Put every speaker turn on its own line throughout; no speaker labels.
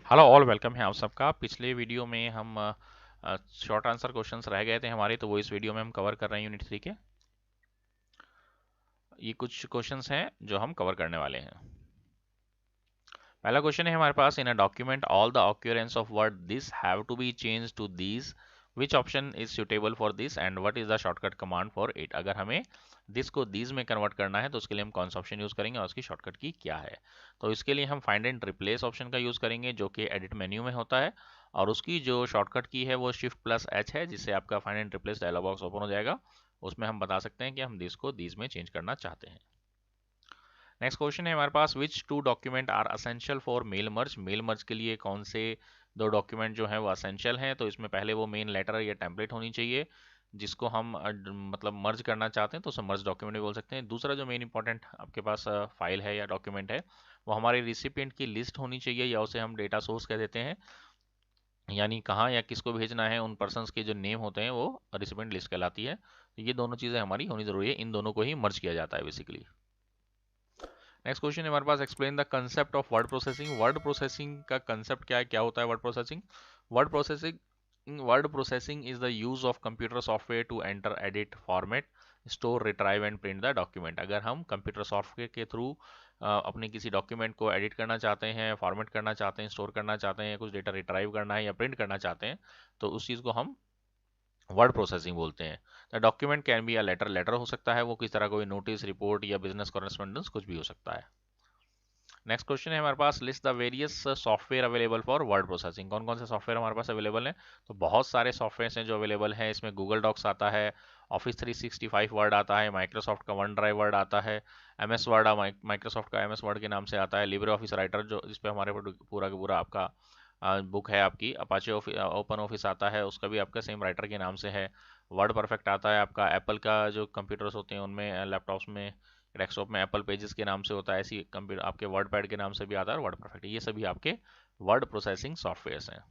Hello all, welcome है आप सबका। पिछले वीडियो में हम शॉर्ट आंसर क्वेश्चंस रह गए थे हमारे, तो वो इस वीडियो में हम कवर कर रहे हैं यूनिट 3 के। ये कुछ क्वेश्चंस हैं जो हम कवर करने वाले हैं। पहला क्वेश्चन है हमारे पास, in a document all the occurrence of word this have to be change to these, which option is suitable for this and what is the shortcut command for it. अगर हमें this को these में convert करना है तो उसके लिए हम कौन सा ऑप्शन यूज करेंगे और उसकी शॉर्टकट की क्या है। तो इसके लिए हम फाइंड एंड रिप्लेस ऑप्शन का यूज करेंगे जो कि एडिट मेन्यू में होता है, और उसकी जो शॉर्टकट की है वो Shift+H है, जिससे आपका find and replace dialog box open हो जाएगा। उसमें हम बता सकते हैं कि हम दिस को दीज में चेंज करना चाहते हैं। नेक्स्ट क्वेश्चन है हमारे पास, which two document are essential for mail merge. Mail merge के लिए कौन से दो डॉक्यूमेंट जो है वो असेंशियल हैं। तो इसमें पहले वो मेन लेटर या टेम्पलेट होनी चाहिए जिसको हम मतलब मर्ज करना चाहते हैं, तो उसे मर्ज डॉक्यूमेंट भी बोल सकते हैं। दूसरा जो मेन इंपॉर्टेंट आपके पास फाइल है या डॉक्यूमेंट है, वो हमारे रिसिपिएंट की लिस्ट होनी चाहिए, या उसे हम डेटा सोर्स कह देते हैं, यानी कहाँ या किसको भेजना है उन पर्सन्स के जो नेम होते हैं वो रिसिपिएंट लिस्ट कहलाती है। तो ये दोनों चीज़ें हमारी होनी जरूरी है, इन दोनों को ही मर्ज किया जाता है बेसिकली। नेक्स्ट क्वेश्चन है हमारे पास, explain the concept of word processing. Word processing का कंसेप्ट क्या है, क्या होता है word processing. Word processing is the use of computer software to enter, edit, format, store, retrieve and print the document. अगर हम कंप्यूटर सॉफ्टवेयर के through अपने किसी डॉक्यूमेंट को एडिट करना चाहते हैं, फॉर्मेट करना चाहते हैं, स्टोर करना चाहते हैं, कुछ डेटा रिट्राइव करना है या प्रिंट करना चाहते हैं, तो उस चीज़ को हम वर्ड प्रोसेसिंग बोलते हैं। The document can be a letter, letter हो सकता है वो, किस तरह कोई नोटिस, रिपोर्ट या बिजनेस कॉरेस्पॉन्डेंस, कुछ भी हो सकता है। नेक्स्ट क्वेश्चन है हमारे पास, list the various software available for word processing. कौन कौन से सॉफ्टवेयर हमारे पास अवेलेबल हैं। तो बहुत सारे सॉफ्टवेयर हैं जो अवेलेबल हैं। इसमें गूगल डॉक्स आता है, ऑफिस 365 वर्ड आता है, माइक्रोसॉफ्ट का वन ड्राइव वर्ड आता है, एम एस वर्ड माइक्रोसॉफ्ट का MS वर्ड के नाम से आता है, लिब्रे ऑफिस राइटर जो जिस पे हमारे पूरा का पूरा आपका बुक है आपकी, अपाचे ओपन ऑफिस आता है, उसका भी आपका सेम राइटर के नाम से है। वर्ड परफेक्ट आता है आपका, एप्पल का जो कंप्यूटर्स होते हैं उनमें, लैपटॉप्स में, डेस्कटॉप में एप्पल पेजेस के नाम से होता है, ऐसी कंप्यूटर आपके वर्ड पैड के नाम से भी आता है वर्ड परफेक्ट। ये सभी आपके वर्ड प्रोसेसिंग सॉफ्टवेयर हैं।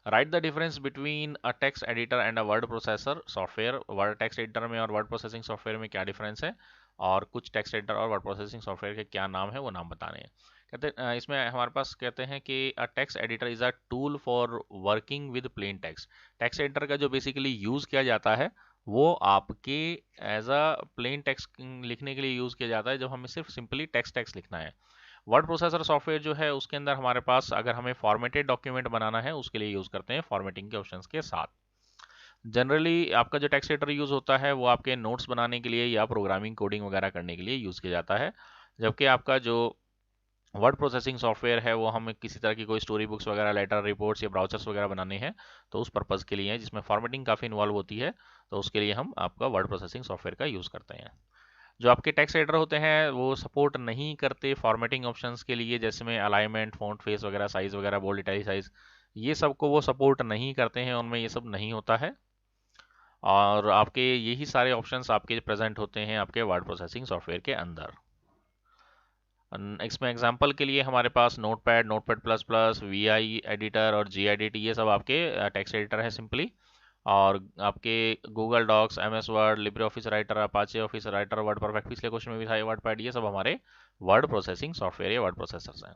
Right the difference between a text editor and a word processor software. Word text editor में और वर्ड प्रोसेसिंग सॉफ्टवेयर में क्या डिफरेंस है, और कुछ टेक्स्ट एडिटर और वर्ड प्रोसेसिंग सॉफ्टवेयर के क्या नाम है वो नाम बताने हैं। कहते इसमें हमारे पास कहते हैं कि a text editor is a tool for working with plain text. Text editor का जो बेसिकली यूज किया जाता है वो आपके एज अ प्लेन टेक्स्ट लिखने के लिए यूज किया जाता है, जब हमें सिर्फ सिंपली टेक्स्ट टेक्स्ट लिखना है। वर्ड प्रोसेसर सॉफ्टवेयर जो है उसके अंदर हमारे पास अगर हमें फॉर्मेटेड डॉक्यूमेंट बनाना है उसके लिए यूज करते हैं फॉर्मेटिंग के ऑप्शंस के साथ। जनरली आपका जो टेक्स्ट एडिटर यूज होता है वो आपके नोट्स बनाने के लिए या प्रोग्रामिंग कोडिंग वगैरह करने के लिए यूज किया जाता है, जबकि आपका जो वर्ड प्रोसेसिंग सॉफ्टवेयर है वो हमें किसी तरह की कोई स्टोरी बुक्स वगैरह, लेटर, रिपोर्ट्स या ब्राउचर्स वगैरह बनाने हैं, तो उस पर्पज़ के लिए है, जिसमें फॉर्मेटिंग काफ़ी इन्वॉल्व होती है, तो उसके लिए हम आपका वर्ड प्रोसेसिंग सॉफ्टवेयर का यूज़ करते हैं। जो आपके टेक्स्ट एडिटर होते हैं वो सपोर्ट नहीं करते फॉर्मेटिंग ऑप्शंस के लिए, जैसे में अलाइनमेंट, फ़ॉन्ट फेस वगैरह, साइज़ वगैरह, बोल्ड, इटैलिक, ये सब को वो सपोर्ट नहीं करते हैं, उनमें ये सब नहीं होता है। और आपके यही सारे ऑप्शंस आपके प्रेजेंट होते हैं आपके वर्ड प्रोसेसिंग सॉफ्टवेयर के अंदर। इसमें एग्जांपल के लिए हमारे पास Notepad, Notepad plus plus, VI editor और जी एडिट, ये सब आपके टेक्स्ट एडिटर है सिंपली। और आपके Google Docs, MS Word, Libre Office Writer, Apache Office Writer, WordPerfect, पिछले क्वेश्चन में भी था, वर्ड पैड, ये सब हमारे वर्ड प्रोसेसिंग सॉफ्टवेयर या वर्ड प्रोसेसर्स हैं।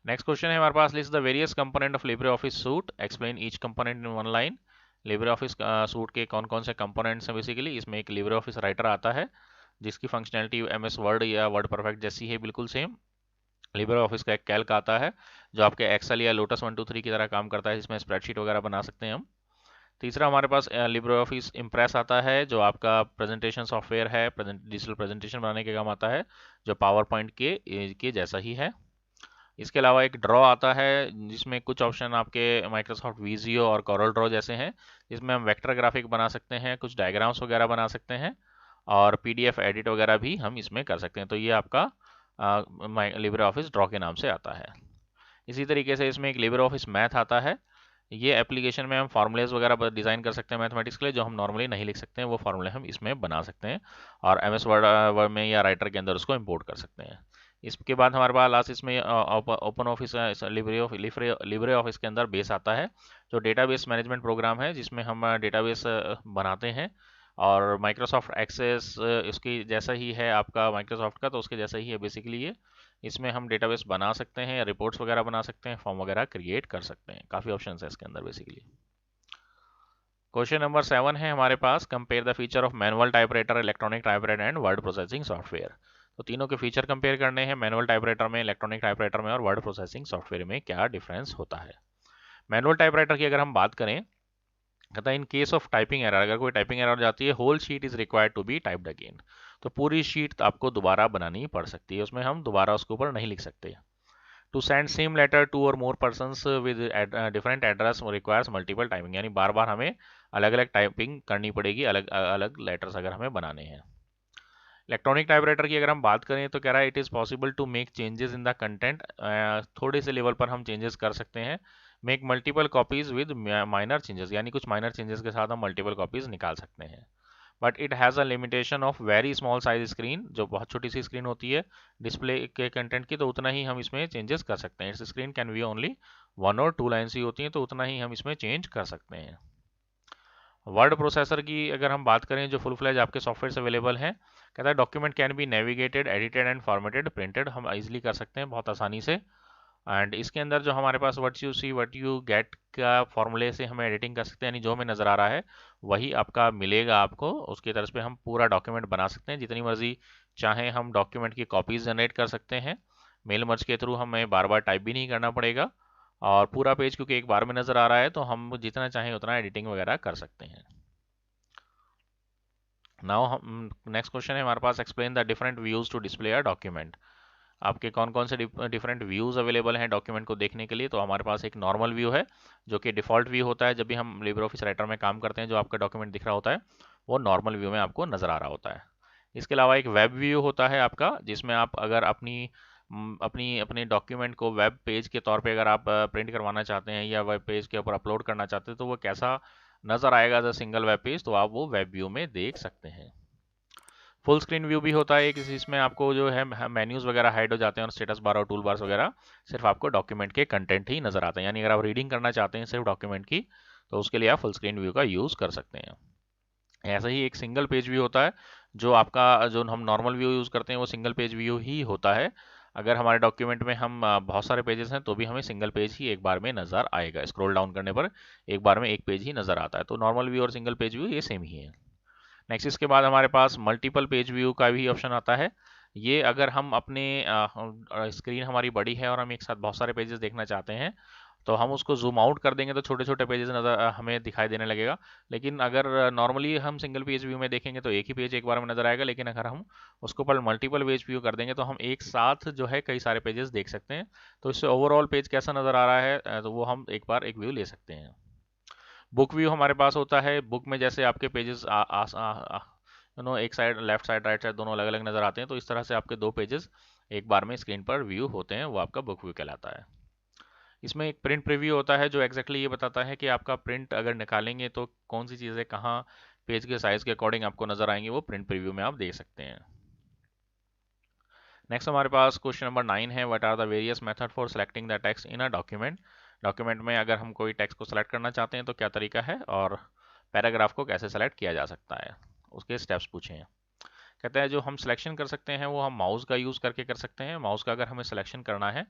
नेक्स्ट क्वेश्चन है हमारे पास, list the various component of Libre Office suite, explain each component in one line. Libre Office suite के कौन कौन से कंपोनेंट्स हैं बेसिकली। इसमें एक लिब्रे ऑफिस राइटर आता है जिसकी फंक्शनैलिटी MS वर्ड या वर्ड परफेक्ट जैसी है, बिल्कुल सेम। लिब्रे ऑफिस का एक कैल्क आता है जो आपके एक्सेल या लोटस 123 की तरह काम करता है, जिसमें स्प्रेडशीट वगैरह बना सकते हैं हम। तीसरा हमारे पास लिब्रे ऑफिस इम्प्रेस आता है जो आपका प्रेजेंटेशन सॉफ्टवेयर है, डिजिटल प्रेजेंटेशन बनाने के काम आता है, जो पावर पॉइंट के जैसा ही है। इसके अलावा एक ड्रॉ आता है जिसमें कुछ ऑप्शन आपके माइक्रोसॉफ्ट विजियो और कोरल ड्रॉ जैसे हैं, जिसमें हम वेक्टर ग्राफिक बना सकते हैं, कुछ डायग्राम्स वगैरह बना सकते हैं, और PDF एडिट वगैरह भी हम इसमें कर सकते हैं। तो ये आपका लिब्रे ऑफिस ड्रॉ के नाम से आता है। इसी तरीके से इसमें एक लिब्रे ऑफिस मैथ आता है। ये एप्लीकेशन में हम फार्मूलेज वगैरह डिज़ाइन कर सकते हैं मैथमेटिक्स के लिए, जो हम नॉर्मली नहीं लिख सकते हैं, वो फार्मूले हम इसमें बना सकते हैं, और MS वर्ड में या राइटर के अंदर उसको इंपोर्ट कर सकते हैं। इसके बाद हमारे पास लास्ट इसमें ओपन ऑफिस, लिब्रे ऑफिस के अंदर बेस आता है, जो डेटाबेस मैनेजमेंट प्रोग्राम है, जिसमें हम डेटाबेस बनाते हैं। और माइक्रोसॉफ्ट एक्सेस इसकी जैसा ही है आपका माइक्रोसॉफ्ट का, तो उसके जैसा ही है बेसिकली ये। इसमें हम डेटाबेस बना सकते हैं, रिपोर्ट्स वगैरह बना सकते हैं, फॉर्म वगैरह क्रिएट कर सकते हैं। काफ़ी ऑप्शन है इसके अंदर बेसिकली। क्वेश्चन नंबर 7 है हमारे पास, compare the feature of manual typewriter, electronic typewriter and word processing software. तो तीनों के फीचर कंपेयर करने हैं, मैनुअल टाइपराइटर में, इलेक्ट्रॉनिक टाइपराइटर में और वर्ड प्रोसेसिंग सॉफ्टवेयर में क्या डिफरेंस होता है। मैनुअल टाइपराइटर की अगर हम बात करें, कहता है in case of typing error, अगर कोई टाइपिंग एरर जाती है, whole sheet is required to be typed again. तो पूरी शीट आपको दोबारा बनानी पड़ सकती है, उसमें हम दोबारा उसके ऊपर नहीं लिख सकते। To send same letter two or more persons with different address requires multiple typing, यानी बार बार हमें अलग अलग टाइपिंग करनी पड़ेगी, अलग अलग लेटर्स अगर हमें बनाने हैं। इलेक्ट्रॉनिक टाइपराइटर की अगर हम बात करें तो कह रहा है it is possible to make changes in the content, थोड़े से लेवल पर हम चेंजेस कर सकते हैं। Make multiple copies with minor changes, यानी कुछ माइनर चेंजेस के साथ हम मल्टीपल कॉपीज निकाल सकते हैं। But it has a limitation of very small size screen, जो बहुत छोटी सी स्क्रीन होती है डिस्प्ले के कंटेंट की, तो उतना ही हम इसमें चेंजेस कर सकते हैं। It's screen can be only 1 और 2 लाइन्स ही होती हैं, तो उतना ही हम इसमें चेंज कर सकते हैं। वर्ड प्रोसेसर की अगर हम बात करें, जो फुल फ्लैज आपके सॉफ्टवेयर से अवेलेबल हैं, कहता है document can B navigated, edited and formatted, printed, हम इजीली कर सकते हैं बहुत आसानी से। एंड इसके अंदर जो हमारे पास what you see what you get का फॉर्मूले से हमें एडिटिंग कर सकते हैं, यानी जो हमें नज़र आ रहा है वही आपका मिलेगा आपको, उसकी तरफ पे हम पूरा डॉक्यूमेंट बना सकते हैं। जितनी मर्जी चाहें हम डॉक्यूमेंट की कॉपीज जनरेट कर सकते हैं, मेल मर्ज के थ्रू हमें बार बार टाइप भी नहीं करना पड़ेगा, और पूरा पेज क्योंकि एक बार में नज़र आ रहा है तो हम जितना चाहें उतना एडिटिंग वगैरह कर सकते हैं। नाउ हम नेक्स्ट क्वेश्चन है हमारे पास, explain the different views to display a document. आपके कौन कौन से डिफरेंट व्यूज अवेलेबल हैं डॉक्यूमेंट को देखने के लिए। तो हमारे पास एक नॉर्मल व्यू है, जो कि डिफ़ॉल्ट व्यू होता है जब भी हम लिब्रे ऑफिस राइटर में काम करते हैं। जो आपका डॉक्यूमेंट दिख रहा होता है वो नॉर्मल व्यू में आपको नज़र आ रहा होता है। इसके अलावा एक वेब व्यू होता है आपका, जिसमें आप अगर अपने डॉक्यूमेंट को वेब पेज के तौर पे अगर आप प्रिंट करवाना चाहते हैं या वेब पेज के ऊपर अपलोड करना चाहते हैं, तो वो कैसा नज़र आएगा as a single web page, तो आप वो वेब व्यू में देख सकते हैं। फुल स्क्रीन व्यू भी होता है, किसी इसमें आपको जो है मेन्यूज वगैरह हाइड हो जाते हैं और स्टेटस बार और टूल बार्स वगैरह सिर्फ आपको डॉक्यूमेंट के कंटेंट ही नजर आते हैं। यानी अगर आप रीडिंग करना चाहते हैं सिर्फ डॉक्यूमेंट की, तो उसके लिए आप फुल स्क्रीन व्यू का यूज़ कर सकते हैं। ऐसा ही एक सिंगल पेज व्यू होता है, जो आपका जो हम नॉर्मल व्यू यूज़ करते हैं वो सिंगल पेज व्यू ही होता है। अगर हमारे डॉक्यूमेंट में हम बहुत सारे पेजेस हैं तो भी हमें सिंगल पेज ही एक बार में नज़र आएगा, स्क्रॉल डाउन करने पर एक बार में एक पेज ही नज़र आता है। तो नॉर्मल व्यू और सिंगल पेज व्यू ये सेम ही है। नेक्स्ट इसके बाद हमारे पास मल्टीपल पेज व्यू का भी ऑप्शन आता है। ये अगर हम अपने स्क्रीन हमारी बड़ी है और हम एक साथ बहुत सारे पेजेस देखना चाहते हैं, तो हम उसको जूम आउट कर देंगे तो छोटे छोटे पेजेस नज़र हमें दिखाई देने लगेगा। लेकिन अगर नॉर्मली हम सिंगल पेज व्यू में देखेंगे तो एक ही पेज एक बार में नज़र आएगा, लेकिन अगर हम उसको पर मल्टीपल पेज व्यू कर देंगे तो हम एक साथ जो है कई सारे पेजेस देख सकते हैं। तो इससे ओवरऑल पेज कैसा नज़र आ रहा है, तो वो हम एक बार एक व्यू ले सकते हैं। बुक व्यू हमारे पास होता है, बुक में जैसे आपके पेजेस एक side left side right side दोनों अलग अलग नज़र आते हैं, तो इस तरह से आपके दो पेजेस एक बार में स्क्रीन पर व्यू होते हैं, वो आपका बुक व्यू कहलाता है। इसमें एक प्रिंट प्रीव्यू होता है, जो एग्जैक्टली ये बताता है कि आपका प्रिंट अगर निकालेंगे तो कौन सी चीज़ें कहाँ पेज के साइज़ के अकॉर्डिंग आपको नज़र आएंगी, वो प्रिंट प्रीव्यू में आप देख सकते हैं। नेक्स्ट हमारे पास क्वेश्चन नंबर 9 है, what are the various method for selecting the text in a document. Document में अगर हम कोई टेक्स्ट को सेलेक्ट करना चाहते हैं तो क्या तरीका है, और पैराग्राफ को कैसे सेलेक्ट किया जा सकता है, उसके स्टेप्स पूछे हैं। कहते हैं जो हम सिलेक्शन कर सकते हैं वो हम माउस का यूज़ करके कर सकते हैं। माउस का अगर हमें सिलेक्शन करना है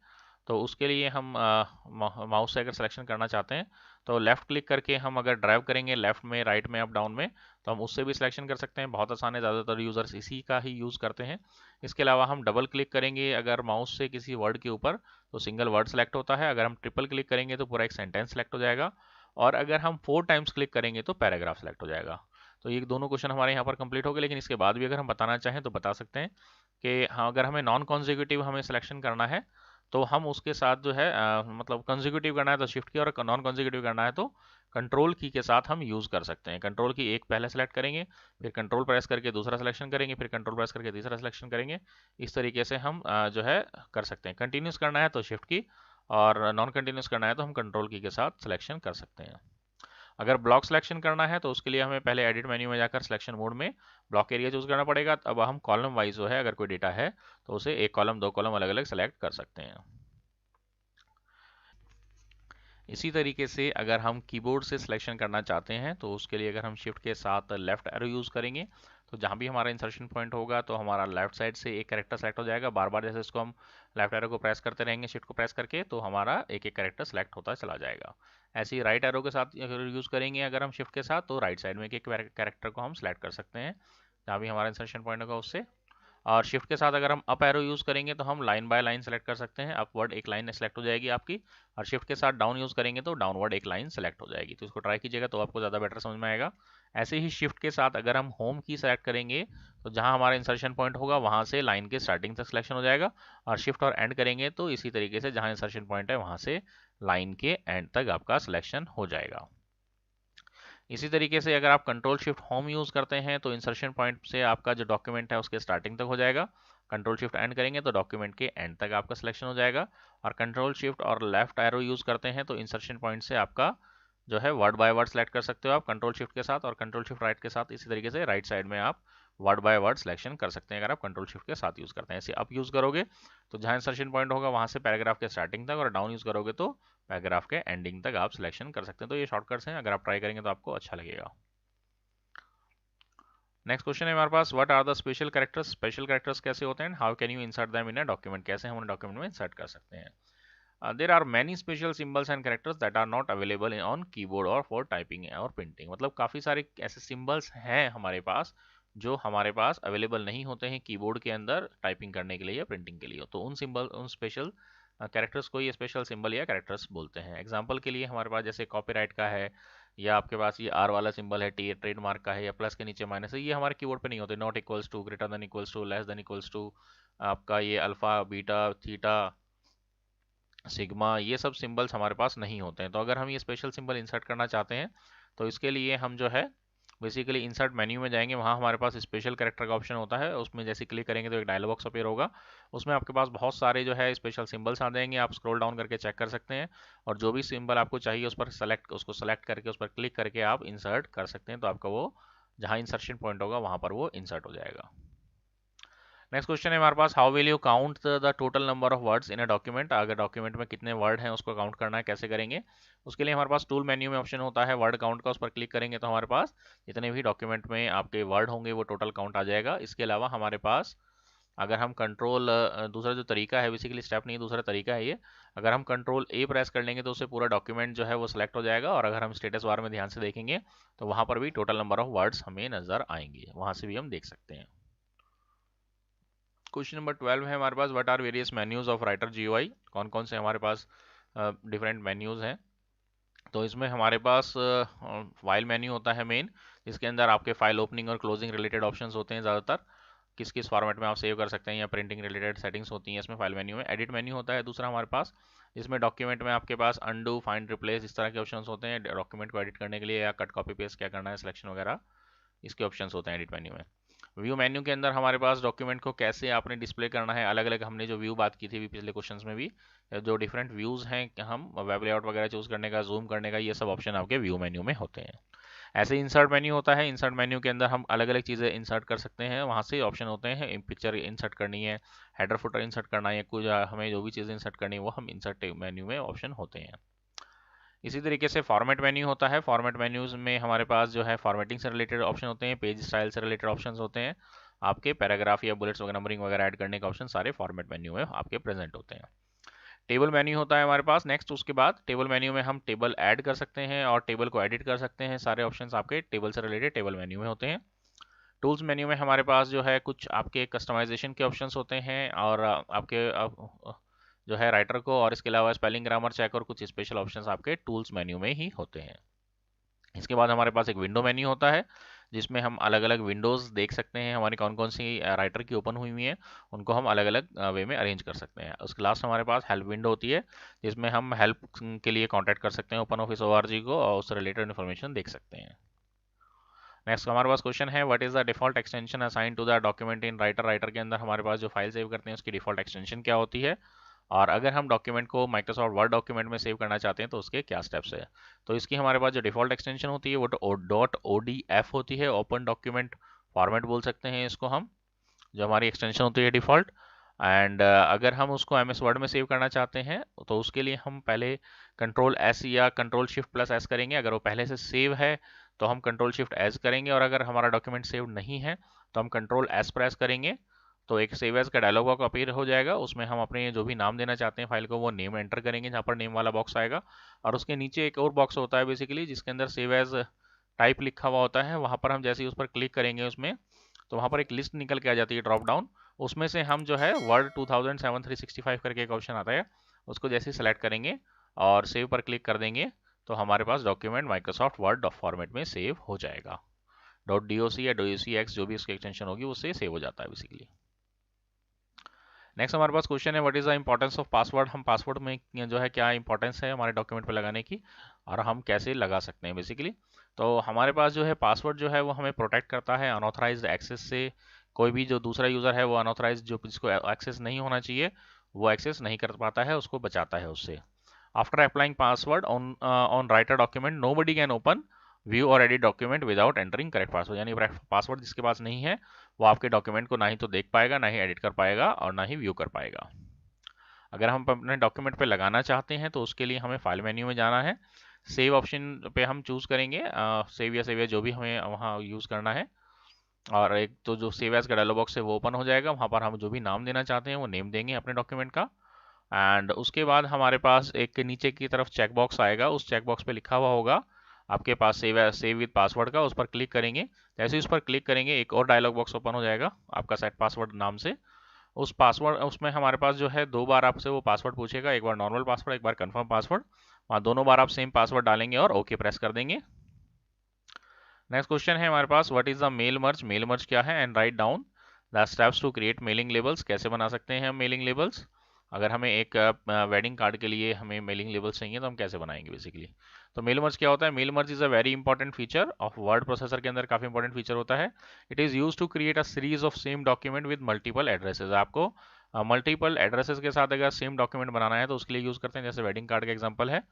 तो उसके लिए हम माउस से अगर सिलेक्शन करना चाहते हैं तो लेफ़्ट क्लिक करके हम अगर ड्राइव करेंगे लेफ़्ट में, राइट में, अप डाउन में, तो हम उससे भी सिलेक्शन कर सकते हैं। बहुत आसान है, ज़्यादातर यूज़र्स इसी का ही यूज़ करते हैं। इसके अलावा हम डबल क्लिक करेंगे अगर माउस से किसी वर्ड के ऊपर तो सिंगल वर्ड सेलेक्ट होता है। अगर हम ट्रिपल क्लिक करेंगे तो पूरा एक सेंटेंस सेलेक्ट हो जाएगा, और अगर हम 4 टाइम्स क्लिक करेंगे तो पैराग्राफ सेलेक्ट हो जाएगा। तो ये दोनों क्वेश्चन हमारे यहाँ पर कंप्लीट हो गए, लेकिन इसके बाद भी अगर हम बताना चाहें तो बता सकते हैं कि हाँ, अगर हमें नॉन कॉन्जिक्यूटिव हमें सिलेक्शन करना है तो हम उसके साथ जो है मतलब कॉन्जिक्यूटिव करना है तो शिफ्ट की, और नॉन कॉन्जिक्यूटिव करना है तो कंट्रोल की के साथ हम यूज़ कर सकते हैं। कंट्रोल की एक पहले सेलेक्ट करेंगे, फिर कंट्रोल प्रेस करके दूसरा सिलेक्शन करेंगे, फिर कंट्रोल प्रेस करके तीसरा सिलेक्शन करेंगे। इस तरीके से हम जो है कर सकते हैं। कंटिन्यूस करना है तो शिफ्ट की, और नॉन कंटिन्यूस करना है तो हम कंट्रोल की के साथ सिलेक्शन कर सकते हैं। अगर ब्लॉक सिलेक्शन करना है तो उसके लिए हमें पहले एडिट मेन्यू में जाकर सिलेक्शन मोड में ब्लॉक एरिया चूज करना पड़ेगा। अब हम कॉलम वाइज जो है अगर कोई डेटा है तो उसे एक कॉलम दो कॉलम अलग अलग सेलेक्ट कर सकते हैं। इसी तरीके से अगर हम कीबोर्ड से सिलेक्शन करना चाहते हैं तो उसके लिए अगर हम शिफ्ट के साथ लेफ्ट एरो यूज़ करेंगे तो जहाँ भी हमारा इंसर्शन पॉइंट होगा तो हमारा लेफ्ट साइड से एक कैरेक्टर सेलेक्ट हो जाएगा। बार बार जैसे इसको हम लेफ्ट एरो को प्रेस करते रहेंगे शिफ्ट को प्रेस करके तो हमारा एक एक कैरेक्टर सेलेक्ट होता चला जाएगा। ऐसे ही राइट एरो के साथ अगर यूज़ करेंगे अगर हम शिफ्ट के साथ तो राइट साइड में एक एक कैरेक्टर को हम सेलेक्ट कर सकते हैं जहाँ भी हमारा इंसर्शन पॉइंट होगा उससे। और शिफ्ट के साथ अगर हम अप एरो यूज़ करेंगे तो हम लाइन बाय लाइन सेलेक्ट कर सकते हैं। अपवर्ड एक लाइन सेलेक्ट हो जाएगी आपकी, और शिफ्ट के साथ डाउन यूज़ करेंगे तो डाउनवर्ड एक लाइन सेलेक्ट हो जाएगी। तो इसको ट्राई कीजिएगा तो आपको ज़्यादा बेटर समझ में आएगा। ऐसे ही शिफ्ट के साथ अगर हम होम की सेलेक्ट करेंगे तो जहाँ हमारा इंसर्शन पॉइंट होगा वहाँ से लाइन के स्टार्टिंग तक सिलेक्शन हो जाएगा, और शिफ्ट और एंड करेंगे तो इसी तरीके से जहाँ इंसर्शन पॉइंट है वहाँ से लाइन के एंड तक आपका सिलेक्शन हो जाएगा। इसी तरीके से अगर आप कंट्रोल शिफ्ट होम यूज़ करते हैं तो इंसर्शन पॉइंट से आपका जो डॉक्यूमेंट है उसके स्टार्टिंग तक हो जाएगा। कंट्रोल शिफ्ट एंड करेंगे तो डॉक्यूमेंट के एंड तक आपका सिलेक्शन हो जाएगा। और कंट्रोल शिफ्ट और लेफ्ट एरो यूज़ करते हैं तो इंसर्शन पॉइंट से आपका जो है वर्ड बाय वर्ड सेलेक्ट कर सकते हो आप कंट्रोल शिफ्ट के साथ, और कंट्रोल शिफ्ट राइट के साथ इसी तरीके से राइट साइड में आप वर्ड बाय वर्ड सिलेक्शन कर सकते हैं अगर आप कंट्रोल शिफ्ट के साथ यूज़ करते हैं। ऐसे अप यूज़ करोगे तो जहाँ इंसर्शन पॉइंट होगा वहाँ से पैराग्राफ के स्टार्टिंग तक, और डाउन यूज़ करोगे तो पैराग्राफ के एंडिंग तक आप सिलेक्शन कर सकते हैं। तो ये शॉर्टकट्स हैं, अगर आप ट्राई करेंगे तो आपको अच्छा लगेगा। नेक्स्ट क्वेश्चन है हमारे पास, what are the special characters. Special characters कैसे होते हैं, how can you insert them in a document, कैसे हम उन्हें डॉक्यूमेंट में इंसर्ट कर सकते हैं। There are many special symbols and characters that are not available on keyboard और फॉर टाइपिंग और प्रिंटिंग। मतलब काफ़ी सारे ऐसे सिंबल्स हैं हमारे पास जो हमारे पास अवेलेबल नहीं होते हैं कीबोर्ड के अंदर टाइपिंग करने के लिए या प्रिंटिंग के लिए। तो उन सिंबल उन स्पेशल कैरेक्टर्स को ये स्पेशल सिंबल या कैरेक्टर्स बोलते हैं। एग्जाम्पल के लिए हमारे पास जैसे कॉपीराइट का है, या आपके पास ये आर वाला सिंबल है ट्रेडमार्क का है, या प्लस के नीचे माइनस है, ये हमारे कीबोर्ड पे नहीं होते। Not equals to, greater than equals to, less than equals to, आपका ये अल्फा बीटा थीटा सिग्मा, ये सब सिंबल्स हमारे पास नहीं होते हैं। तो अगर हम ये स्पेशल सिंबल इंसर्ट करना चाहते हैं तो इसके लिए हम जो है बेसिकली इंसर्ट मेन्यू में जाएंगे, वहाँ हमारे पास स्पेशल कैरेक्टर का ऑप्शन होता है। उसमें जैसे क्लिक करेंगे तो एक डायलॉग बॉक्स अपीयर होगा, उसमें आपके पास बहुत सारे जो है स्पेशल सिंबल्स आ जाएंगे। आप स्क्रॉल डाउन करके चेक कर सकते हैं, और जो भी सिंबल आपको चाहिए उस पर उसको सेलेक्ट करके उस पर क्लिक करके आप इंसर्ट कर सकते हैं। तो आपका वो जहाँ इंसर्शन पॉइंट होगा वहाँ पर वो इंसर्ट हो जाएगा। नेक्स्ट क्वेश्चन है हमारे पास, how will you count the total number of words in a document. अगर डॉक्यूमेंट में कितने वर्ड हैं उसको काउंट करना है, कैसे करेंगे। उसके लिए हमारे पास टूल मेन्यू में ऑप्शन होता है वर्ड काउंट का, उस पर क्लिक करेंगे तो हमारे पास जितने भी डॉक्यूमेंट में आपके वर्ड होंगे वो टोटल काउंट आ जाएगा। इसके अलावा हमारे पास अगर हम कंट्रोल दूसरा जो तरीका है, बेसिकली स्टेप नहीं दूसरा तरीका है ये, अगर हम कंट्रोल ए प्रेस कर लेंगे तो उससे पूरा डॉक्यूमेंट जो है वो सिलेक्ट हो जाएगा। और अगर हम स्टेटस बार में ध्यान से देखेंगे तो वहाँ पर भी टोटल नंबर ऑफ वर्ड्स हमें नजर आएंगे, वहाँ से भी हम देख सकते हैं। क्वेश्चन नंबर 12 है हमारे पास, what are various menus of Writer GUI. कौन कौन से हमारे पास डिफरेंट मेन्यूज हैं। तो इसमें हमारे पास फाइल मेन्यू होता है मेन, जिसके अंदर आपके फाइल ओपनिंग और क्लोजिंग रिलेटेड ऑप्शंस होते हैं ज़्यादातर, किस किस फॉर्मेट में आप सेव कर सकते हैं, या प्रिंटिंग रिलेटेड सेटिंग्स होती हैं इसमें फाइल मेन्यू में। एडिट मेन्यू होता है दूसरा हमारे पास, जिसमें डॉक्यूमेंट में आपके पास अंडू फाइंड रिप्लेस इस तरह के ऑप्शंस होते हैं डॉक्यूमेंट को एडिट करने के लिए, या कट कॉपी पेस्ट क्या करना है सिलेक्शन वगैरह, इसके ऑप्शंस होते हैं एडिट मेन्यू में। व्यू मेन्यू के अंदर हमारे पास डॉक्यूमेंट को कैसे आपने डिस्प्ले करना है, अलग अलग हमने जो व्यू बात की थी पिछले क्वेश्चंस में भी, जो डिफरेंट व्यूज़ हैं हम वेब लेआउट वगैरह चूज़ करने का, जूम करने का, ये सब ऑप्शन आपके व्यू मेन्यू में होते हैं। ऐसे इंसर्ट मेन्यू होता है, इंसर्ट मेन्यू के अंदर हम अलग अलग चीज़ें इंसर्ट कर सकते हैं, वहाँ से ऑप्शन होते हैं पिक्चर इंसर्ट करनी है, हेडर फुटर इंसर्ट करना है, कुछ हमें जो भी चीज़ें इंसर्ट करनी है वो हम इंसर्ट मेन्यू में ऑप्शन होते हैं। इसी तरीके से फॉर्मेट मेन्यू होता है, फॉर्मेट मेन्यूज में हमारे पास जो है फॉर्मेटिंग से रिलेटेड ऑप्शन होते हैं, पेज स्टाइल से रिलेटेड ऑप्शन होते हैं, आपके पैराग्राफ या बुलेट्स वगैरह नंबरिंग वगैरह ऐड करने का ऑप्शन सारे फॉर्मेट मेन्यू में आपके प्रेजेंट होते हैं। टेबल मेन्यू होता है हमारे पास नेक्स्ट, उसके बाद टेबल मेन्यू में हम टेबल ऐड कर सकते हैं और टेबल को एडिट कर सकते हैं, सारे ऑप्शंस आपके टेबल से रिलेटेड टेबल मेन्यू में होते हैं। टूल्स मेन्यू में हमारे पास जो है कुछ आपके कस्टमाइजेशन के ऑप्शंस होते हैं, और आपके जो है राइटर को, और इसके अलावा स्पेलिंग ग्रामर चेक और कुछ स्पेशल ऑप्शंस आपके टूल्स मेन्यू में ही होते हैं। इसके बाद हमारे पास एक विंडो मेन्यू होता है, जिसमें हम अलग अलग विंडोज़ देख सकते हैं, हमारी कौन कौन सी राइटर की ओपन हुई हैं उनको हम अलग अलग वे में अरेंज कर सकते हैं। उसके लास्ट हमारे पास हेल्प विंडो होती है, जिसमें हम हेल्प के लिए कॉन्टैक्ट कर सकते हैं ओपन ऑफिस ORG को, और उससे रिलेटेड इन्फॉर्मेशन देख सकते हैं। नेक्स्ट हमारे पास क्वेश्चन है, what is the default extension assign to the document in writer. Writer के अंदर हमारे पास जो फाइल सेव करते हैं उसकी डिफॉल्ट एक्सटेंशन क्या होती है, और अगर हम डॉक्यूमेंट को माइक्रोसॉफ्ट वर्ड डॉक्यूमेंट में सेव करना चाहते हैं तो उसके क्या स्टेप्स है। तो इसकी हमारे पास जो डिफॉल्ट एक्सटेंशन होती है वो .odf होती है, ओपन डॉक्यूमेंट फॉर्मेट बोल सकते हैं इसको हम, जो हमारी एक्सटेंशन होती है डिफॉल्ट। एंड अगर हम उसको MS वर्ड में सेव करना चाहते हैं तो उसके लिए हम पहले कंट्रोल S या कंट्रोल शिफ्ट प्लस S करेंगे। अगर वो पहले से सेव है तो हम कंट्रोल शिफ्ट S करेंगे, और अगर हमारा डॉक्यूमेंट सेव नहीं है तो हम कंट्रोल S प्रेस करेंगे। तो एक सेव एज का डायलॉग बॉक्स अपीयर हो जाएगा, उसमें हम अपने जो भी नाम देना चाहते हैं फाइल को वो नेम एंटर करेंगे, जहाँ पर नेम वाला बॉक्स आएगा। और उसके नीचे एक और बॉक्स होता है बेसिकली जिसके अंदर सेव एज टाइप लिखा हुआ होता है। वहाँ पर हम जैसे ही उस पर क्लिक करेंगे उसमें, तो वहाँ पर एक लिस्ट निकल के आ जाती है ड्रॉप डाउन। उसमें से हम जो है वर्ड 2007-365 करके एक ऑप्शन आता है, उसको जैसे ही सेलेक्ट करेंगे और सेव पर क्लिक कर देंगे तो हमारे पास डॉक्यूमेंट माइक्रोसॉफ्ट वर्ड फॉर्मेट में सेव हो जाएगा। .doc या docx जो भी उसकी एक्सटेंशन होगी उससे सेव हो जाता है बेसिकली। नेक्स्ट हमारे पास क्वेश्चन है, what is the importance of password. हम पासवर्ड में जो है क्या इंपॉर्टेंस है हमारे डॉक्यूमेंट पे लगाने की, और हम कैसे लगा सकते हैं बेसिकली। तो हमारे पास जो है पासवर्ड जो है वो हमें प्रोटेक्ट करता है अनऑथराइज्ड एक्सेस से। कोई भी जो दूसरा यूज़र है वो अनऑथराइज्ड जो जिसको एक्सेस नहीं होना चाहिए वो एक्सेस नहीं कर पाता है, उसको बचाता है उससे। After applying password on Writer document nobody can open view or edit document without entering correct password. यानी पासवर्ड जिसके पास नहीं है वो आपके डॉक्यूमेंट को ना ही तो देख पाएगा, ना ही एडिट कर पाएगा, और ना ही व्यू कर पाएगा। अगर हम अपने डॉक्यूमेंट पे लगाना चाहते हैं तो उसके लिए हमें फाइल मेन्यू में जाना है, सेव ऑप्शन पे हम चूज़ करेंगे, सेव या सेव या जो भी हमें वहाँ यूज़ करना है। और एक तो जो सेव एज का डायलॉग बॉक्स है वो ओपन हो जाएगा, वहाँ पर हम जो भी नाम देना चाहते हैं वो नेम देंगे अपने डॉक्यूमेंट का। एंड उसके बाद हमारे पास एक नीचे की तरफ चेक बॉक्स आएगा, उस चेक बॉक्स पे लिखा हुआ होगा आपके पास सेव विद पासवर्ड का, उस पर क्लिक करेंगे। जैसे ही उस पर क्लिक करेंगे एक और डायलॉग बॉक्स ओपन हो जाएगा आपका सेट पासवर्ड नाम से। उस पासवर्ड उसमें हमारे पास जो है दो बार आपसे वो पासवर्ड पूछेगा, एक बार नॉर्मल पासवर्ड, एक बार कंफर्म पासवर्ड। वहाँ दोनों बार आप सेम पासवर्ड डालेंगे और ओके प्रेस कर देंगे। नेक्स्ट क्वेश्चन है हमारे पास, what is the mail merge. Mail merge क्या है, and write down the steps to create mailing labels. कैसे बना सकते हैं हम मेलिंग लेबल्स। अगर हमें एक वेडिंग कार्ड के लिए हमें मेलिंग लेबल्स चाहिए तो हम कैसे बनाएंगे बेसिकली। तो मेल मर्ज क्या होता है, mail merge is a very important feature of word processor के अंदर काफी इंपॉर्टेंट फीचर होता है। It is use to create a series of same document with multiple addresses. आपको मल्टीपल एड्रेसेस के साथ अगर सेम डॉक्यूमेंट बनाना है तो उसके लिए यूज करते हैं, जैसे वेडिंग कार्ड का एग्जांपल है।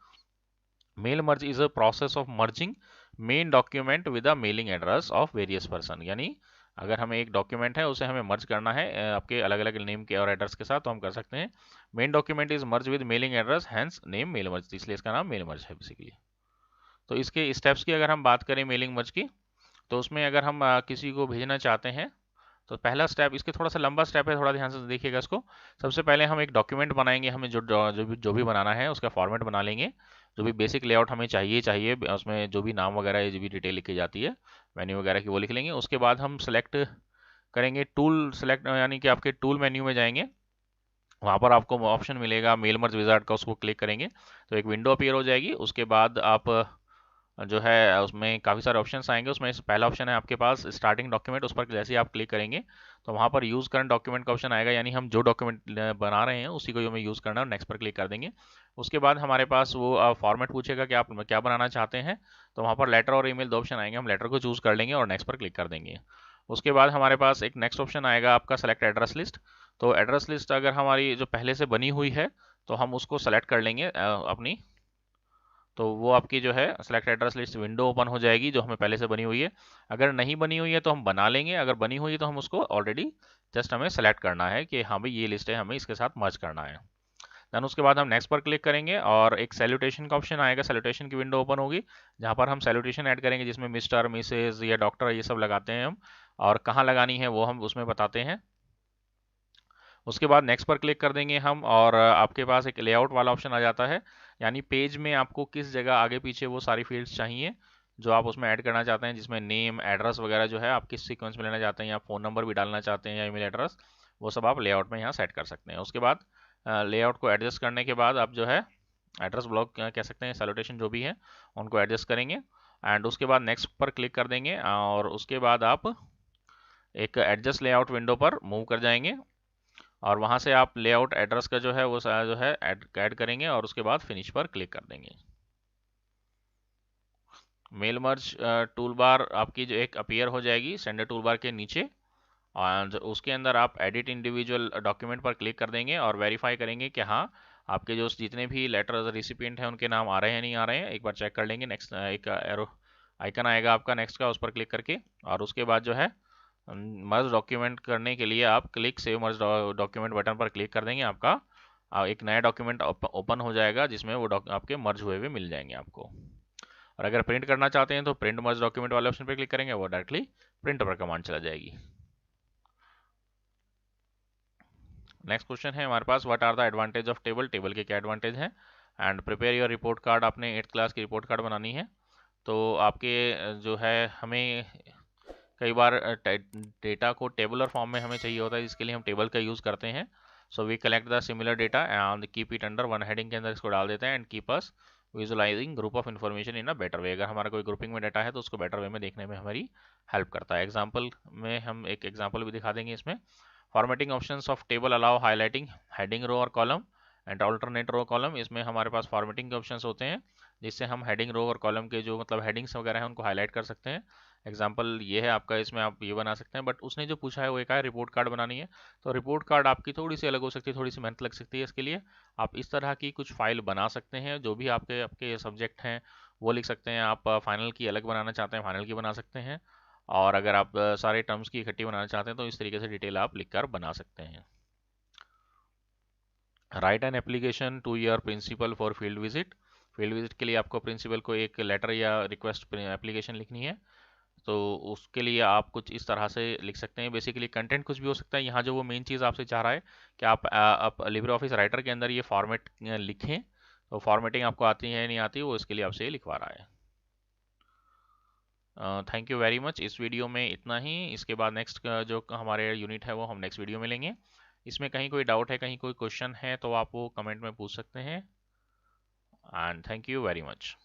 Mail merge is a process of merging main document with a mailing address of various person. यानी अगर हमें एक डॉक्यूमेंट है उसे हमें मर्ज करना है आपके अलग अलग नेम के और एड्रेस के साथ, तो हम कर सकते हैं। Main document is merge with mailing address, hence name mail merge, इसलिए इसका नाम मेल मर्ज है बेसिकली। तो इसके स्टेप्स की अगर हम बात करें मेलिंग मर्ज की, तो उसमें अगर हम किसी को भेजना चाहते हैं तो पहला स्टेप, इसके थोड़ा सा लंबा स्टेप है, थोड़ा ध्यान से देखिएगा इसको। सबसे पहले हम एक डॉक्यूमेंट बनाएंगे, हमें जो भी बनाना है उसका फॉर्मेट बना लेंगे। जो भी बेसिक लेआउट हमें चाहिए उसमें जो भी नाम वगैरह जो भी डिटेल लिखी जाती है मेन्यू वगैरह की वो लिख लेंगे। उसके बाद हम सेलेक्ट करेंगे टूल सेलेक्ट, यानी कि आपके टूल मेन्यू में जाएंगे, वहाँ पर आपको ऑप्शन मिलेगा मेल मर्ज विजार्ड का, उसको क्लिक करेंगे तो एक विंडो अपीयर हो जाएगी। उसके बाद आप जो है उसमें काफ़ी सारे ऑप्शंस आएंगे, उसमें पहला ऑप्शन है आपके पास स्टार्टिंग डॉक्यूमेंट, उस पर जैसे ही आप क्लिक करेंगे तो वहाँ पर यूज़ करंट डॉक्यूमेंट का ऑप्शन आएगा, यानी हम जो डॉक्यूमेंट बना रहे हैं उसी को हमें यूज़ करना है, और नेक्स्ट पर क्लिक कर देंगे। उसके बाद हमारे पास वो फॉर्मेट पूछेगा कि आप क्या बनाना चाहते हैं, तो वहाँ पर लेटर और ईमेल दो ऑप्शन आएंगे, हम लेटर को चूज़ कर लेंगे और नेक्स्ट पर क्लिक कर देंगे। उसके बाद हमारे पास एक नेक्स्ट ऑप्शन आएगा आपका सेलेक्ट एड्रेस लिस्ट। तो एड्रेस लिस्ट अगर हमारी जो पहले से बनी हुई है तो हम उसको सेलेक्ट कर लेंगे अपनी, तो वो आपकी जो है select address list window open हो जाएगी जो हमें पहले से बनी हुई है। अगर नहीं बनी हुई है तो हम बना लेंगे, अगर बनी हुई है तो हम उसको ऑलरेडी जस्ट हमें सेलेक्ट करना है कि हाँ भाई ये लिस्ट है, हमें इसके साथ मर्ज करना है। देन उसके बाद हम नेक्स्ट पर क्लिक करेंगे और एक सैल्यूटेशन का ऑप्शन आएगा, सैल्यूटेशन की विंडो ओपन होगी जहाँ पर हम सैल्यूटेशन ऐड करेंगे, जिसमें मिस्टर मिसेज या डॉक्टर ये सब लगाते हैं हम, और कहाँ लगानी है वो हम उसमें बताते हैं। उसके बाद नेक्स्ट पर क्लिक कर देंगे हम, और आपके पास एक लेआउट वाला ऑप्शन आ जाता है, यानी पेज में आपको किस जगह आगे पीछे वो सारी फील्ड्स चाहिए जो आप उसमें ऐड करना चाहते हैं, जिसमें नेम एड्रेस वगैरह जो है आप किस सीक्वेंस में लेना चाहते हैं, या फ़ोन नंबर भी डालना चाहते हैं या ईमेल एड्रेस, वो सब आप लेआउट में यहाँ सेट कर सकते हैं। उसके बाद लेआउट को एडजस्ट करने के बाद आप जो है एड्रेस ब्लॉक कह सकते हैं, सैल्यूटेशन जो भी है उनको एडजस्ट करेंगे। एंड उसके बाद नेक्स्ट पर क्लिक कर देंगे और उसके बाद आप एक एडजस्ट लेआउट विंडो पर मूव कर जाएंगे, और वहाँ से आप लेआउट एड्रेस का जो है वो जो है ऐड करेंगे, और उसके बाद फिनिश पर क्लिक कर देंगे। मेल मर्ज टूल बार आपकी जो एक अपीयर हो जाएगी सेंडर टूल बार के नीचे, और उसके अंदर आप एडिट इंडिविजुअल डॉक्यूमेंट पर क्लिक कर देंगे और वेरीफाई करेंगे कि हाँ आपके जो जितने भी लेटर रिसिपिएंट हैं उनके नाम आ रहे हैं नहीं आ रहे हैं, एक बार चेक कर लेंगे। नेक्स्ट एक एरो आइकन आएगा आपका नेक्स्ट का, उस पर क्लिक करके, और उसके बाद जो है मर्ज डॉक्यूमेंट करने के लिए आप क्लिक सेव मर्ज डॉक्यूमेंट बटन पर क्लिक कर देंगे, आपका एक नया डॉक्यूमेंट ओपन हो जाएगा जिसमें वो आपके मर्ज हुए हुए मिल जाएंगे आपको। और अगर प्रिंट करना चाहते हैं तो प्रिंट मर्ज डॉक्यूमेंट वाले ऑप्शन पर क्लिक करेंगे, वो डायरेक्टली प्रिंट पर कमांड चला जाएगी। नेक्स्ट क्वेश्चन है हमारे पास, what are the advantage of table, table के क्या एडवांटेज हैं। And prepare your report card, आपने 8th क्लास की रिपोर्ट कार्ड बनानी है। तो आपके जो है हमें कई बार डेटा को टेबुलर फॉर्म में हमें चाहिए होता है, जिसके लिए हम टेबल का यूज़ करते हैं। So we collect the similar data and keep it under one heading के अंदर इसको डाल देते हैं and keep us visualizing group of information in a better way. अगर हमारा कोई ग्रुपिंग में डाटा है तो उसको बेटर वे में देखने में हमारी हेल्प करता है। एग्जाम्पल में हम एक एग्जाम्पल भी दिखा देंगे इसमें। Formatting options of table allow highlighting heading row और column and alternate row column. इसमें हमारे पास फॉर्मेटिंग के ऑप्शंस होते हैं जिससे हम हेडिंग रो और कॉलम के जो मतलब हेडिंग्स वगैरह हैं उनको हाईलाइट कर सकते हैं। एग्जाम्पल ये है आपका, इसमें आप ये बना सकते हैं, बट उसने जो पूछा है वो एक है रिपोर्ट कार्ड बनानी है। तो रिपोर्ट कार्ड आपकी थोड़ी सी अलग हो सकती है, थोड़ी सी मेहनत लग सकती है इसके लिए। आप इस तरह की कुछ फाइल बना सकते हैं, जो भी आपके आपके सब्जेक्ट हैं वो लिख सकते हैं। आप फाइनल की अलग बनाना चाहते हैं फाइनल की बना सकते हैं, और अगर आप सारे टर्म्स की इकट्ठी बनाना चाहते हैं तो इस तरीके से डिटेल आप लिखकर बना सकते हैं। Write an application to your principal for field visit, field visit के लिए आपको प्रिंसिपल को एक लेटर या रिक्वेस्ट एप्लीकेशन लिखनी है। तो उसके लिए आप कुछ इस तरह से लिख सकते हैं। बेसिकली कंटेंट कुछ भी हो सकता है, यहाँ जो वो मेन चीज़ आपसे चाह रहा है कि आप लिब्रे ऑफिस राइटर के अंदर ये फॉर्मेट लिखें। तो फॉर्मेटिंग आपको आती है नहीं आती, वो इसके लिए आपसे लिखवा रहा है। Thank you very much. इस वीडियो में इतना ही। इसके बाद नेक्स्ट जो हमारे यूनिट है वो हम नेक्स्ट वीडियो में लेंगे। इसमें कहीं कोई डाउट है, कहीं कोई क्वेश्चन है तो आप वो कमेंट में पूछ सकते हैं। And thank you very much.